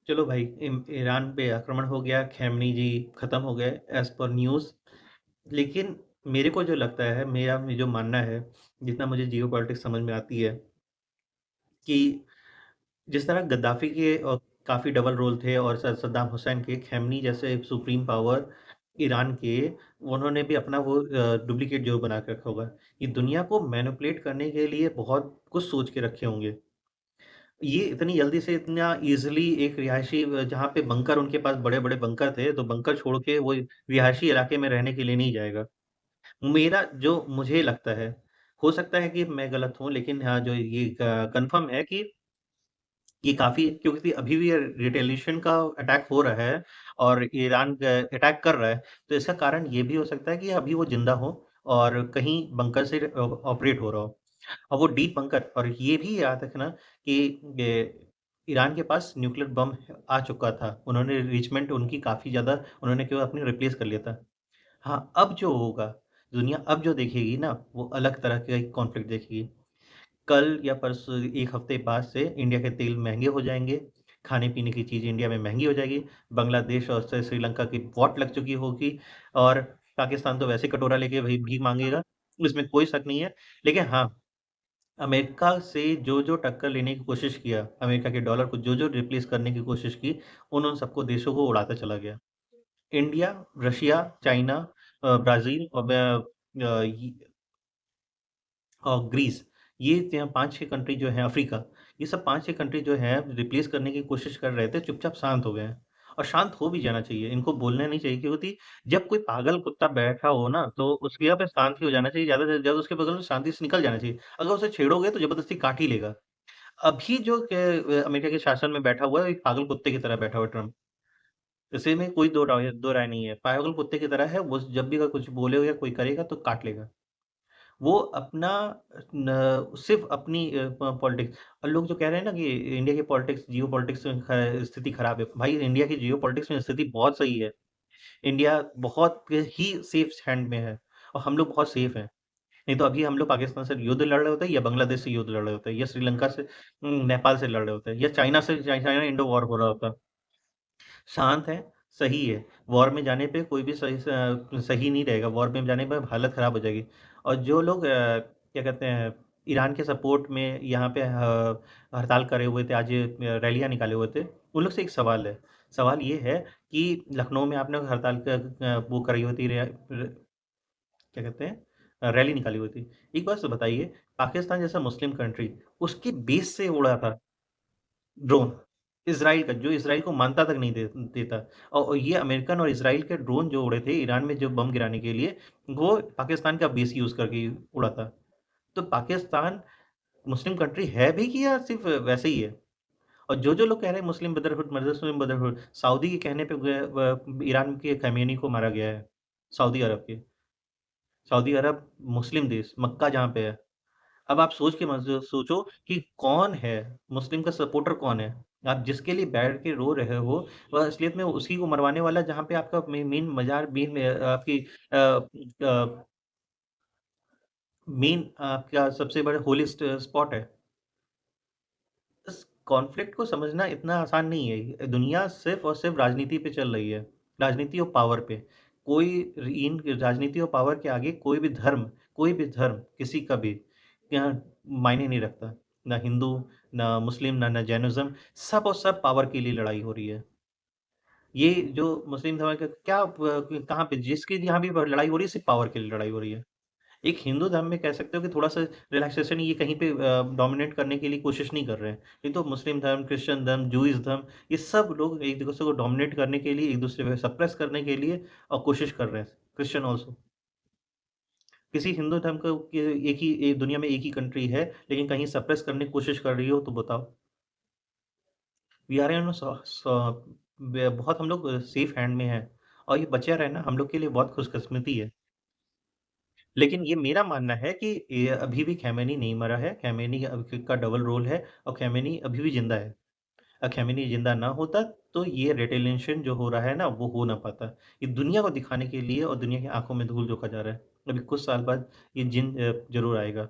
चलो भाई ईरान पे आक्रमण हो गया, खैमनी जी खत्म हो गए एज़ पर न्यूज़। लेकिन मेरे को जो लगता है, मेरा जो मानना है, जितना मुझे जियोपॉलिटिक्स समझ में आती है कि जिस तरह गद्दाफ़ी के काफ़ी डबल रोल थे और सद्दाम हुसैन के, खैमनी जैसे सुप्रीम पावर ईरान के, उन्होंने भी अपना वो डुप्लिकेट जो बना के रखा होगा। ये दुनिया को मैनिपुलेट करने के लिए बहुत कुछ सोच के रखे होंगे। ये इतनी जल्दी से इतना ईज़िली एक रिहायशी जहाँ पे बंकर उनके पास बड़े-बड़े बंकर थे, तो बंकर छोड़ के वो रिहायशी इलाके में रहने के लिए नहीं जाएगा। मेरा जो मुझे लगता है, हो सकता है कि मैं गलत हूँ, लेकिन हाँ, जो ये कन्फर्म है कि ये काफ़ी क्योंकि अभी भी रिटेलिएशन का अटैक हो रहा है और ईरान अटैक कर रहा है, तो इसका कारण ये भी हो सकता है कि अभी वो ज़िंदा हो और कहीं बंकर से ऑपरेट हो रहा हो। और वो डीप बंकर और ये भी याद रखना कि ये ईरान के पास न्यूक्लियर बम आ चुका था। उन्होंने रिचमेंट उनकी काफ़ी ज़्यादा उन्होंने केवल अपनी रिप्लेस कर लिया था। हाँ, अब जो होगा, दुनिया अब जो देखेगी ना, वो अलग तरह का एक कॉन्फ्लिक्ट देखेगी। कल या परसों 1 हफ्ते बाद से इंडिया के तेल महँगे हो जाएँगे, खाने-पीने की चीज़ इंडिया में महँगी हो जाएगी, बांग्लादेश और श्रीलंका की वॉट लग चुकी होगी और पाकिस्तान तो वैसे कटोरा लेके भई भीख माँगेगा, इसमें कोई शक नहीं है। लेकिन हाँ, अमेरिका से जो-जो टक्कर लेने की कोशिश किया, अमेरिका के डॉलर को जो-जो रिप्लेस करने की कोशिश की, उन सबको देशों को उड़ाता चला गया। इंडिया, रशिया, चाइना ब्राज़ील और अ, इ ग्रीस, ये ज 5-6 कंट्री जो हैं अफ्रीका, ये सब 5-6 कंट्री जो हैं रिप्लेस करने की कोशिश कर रहे थे, चुपचाप शांत हो गए हैं। और शांत हो भी जाना चाहिए, इनको बोलना नहीं चाहिए क्योंकि जब कोई पागल कुत्ता बैठा हो ना, तो उसकी जगह पे शांत ही हो जाना चाहिए, ज़्यादा से ज़्यादा उसके बगल में शांति से निकल जाना चाहिए। अगर उसे छेड़ोगे तो ज़बरदस्ती काट ही लेगा। अभी जो अमेरिका के शासन में बैठा हुआ है, एक पागल कुत्ते की तरह बैठा हुआ है ट्रम्प। इसी में कोई दो राय नहीं है। पागल कुत्ते की तरह है, वो जब भी अगर कुछ बोलेगा या कोई करेगा तो काट लेगा। वो अपना न सिर्फ़ अपनी प पॉलिटिक्स और लोग जो कह रहे हैं ना कि इंडिया की पॉलिटिक्स जियोपॉलिटिक्स में ख स्थिति खराब है। भाई इंडिया की जियोपॉलिटिक्स में स्थिति बहुत सही है। इंडिया बहुत ही सेफ हैंड में है और हम लोग बहुत सेफ हैं। नहीं तो अभी हम लोग पाकिस्तान से युद्ध लड़ रहे होते या बांग्लादेश से युद्ध लड़ रहे होते या श्रीलंका से नेपाल से लड़ रहे होते या चाइना से चाइना इंडो वॉर हो रहा होता। शांत है, सही है। वॉर में जाने पे कोई भी सही नहीं रहेगा, वॉर में जाने पे हालत ख़राब हो जाएगी। और जो लोग क्या कहते हैं, ईरान के सपोर्ट में यहाँ पे हड़ताल करे हुए थे, आज रैलियाँ निकाले हुए थे, उन लोग से एक सवाल है। सवाल ये है कि लखनऊ में आपने हड़ताल वो करी हुई थी क्या कहते हैं रैली निकाली हुई थी। एक बात तो बताइए, पाकिस्तान जैसा मुस्लिम कंट्री, उसके बेस से उड़ा था ड्रोन। इज़राइल का, जो इज़राइल को मानता तक नहीं देता और ये अमेरिकन और इज़राइल के ड्रोन जो उड़े थे ईरान में जो बम गिराने के लिए, वो पाकिस्तान का बेस यूज़ करके उड़ा था। तो पाकिस्तान मुस्लिम कंट्री है भी कि या सिर्फ़ वैसे ही है? और जो-जो लोग कह रहे हैं मुस्लिम ब्रदरहुड, सऊदी के कहने पे ईरान के खमेनी को मारा गया है, सऊदी अरब के। सऊदी अरब मुस्लिम देश, मक्का जहाँ पे है। अब आप सोच के सोचो कि कौन है, मुस्लिम का सपोर्टर कौन है? आप जिसके लिए बैठ के रो रहे हो, वह असलियत में उसी को मरवाने वाला जहाँ पे आपका मेन मज़ार आपकी मेन आपका सबसे बड़ा होलीस्ट स्पॉट है। इस कॉन्फ्लिक्ट को समझना इतना आसान नहीं है। दुनिया सिर्फ़ और सिर्फ़ राजनीति पे चल रही है, राजनीति और पावर पे। कोई इन राजनीति और पावर के आगे कोई भी धर्म किसी का भी यहाँ मायने नहीं रखता। ना हिंदू, ना मुस्लिम, ना जैनिज़्म, सब और सब पावर के लिए लड़ाई हो रही है। ये जो मुस्लिम धर्म का क्या कहाँ पे जिसकी यहाँ भी लड़ाई हो रही है, सिर्फ़ पावर के लिए लड़ाई हो रही है। एक हिंदू धर्म में कह सकते हो कि थोड़ा-सा रिलैक्सेशन ये कहीं पे डोमिनेट करने के लिए कोशिश नहीं कर रहे हैं। नहीं तो मुस्लिम धर्म, क्रिश्चियन धर्म, जूइश धर्म, ये सब लोग एक-दूसरे को डोमिनेट करने के लिए, एक-दूसरे पे सप्रेस करने के लिए कोशिश कर रहे हैं। Christian also. किसी हिंदू धर्म को के एक ही दुनिया में एक ही कंट्री है, लेकिन कहीं सप्रेस करने की कोशिश कर रही हो तो बताओ? वी आर इन स स ब बहुत हम लोग सेफ हैंड में हैं और ये बचा रहना हम लोग के लिए बहुत खुशकिस्मती है। लेकिन ये मेरा मानना है कि ये अभी भी खैमेनी नहीं मरा है, खैमेनी का डबल रोल है और खैमेनी अभी भी ज़िंदा है। खैमेनी ज़िंदा ना होता तो ये रिटेलिएशन जो हो रहा है ना, वो हो ना पाता। ये दुनिया को दिखाने के लिए और दुनिया की आँखों में धूल झोंका जा रहा है। अभी कुछ साल बाद ये ज़रूर आएगा।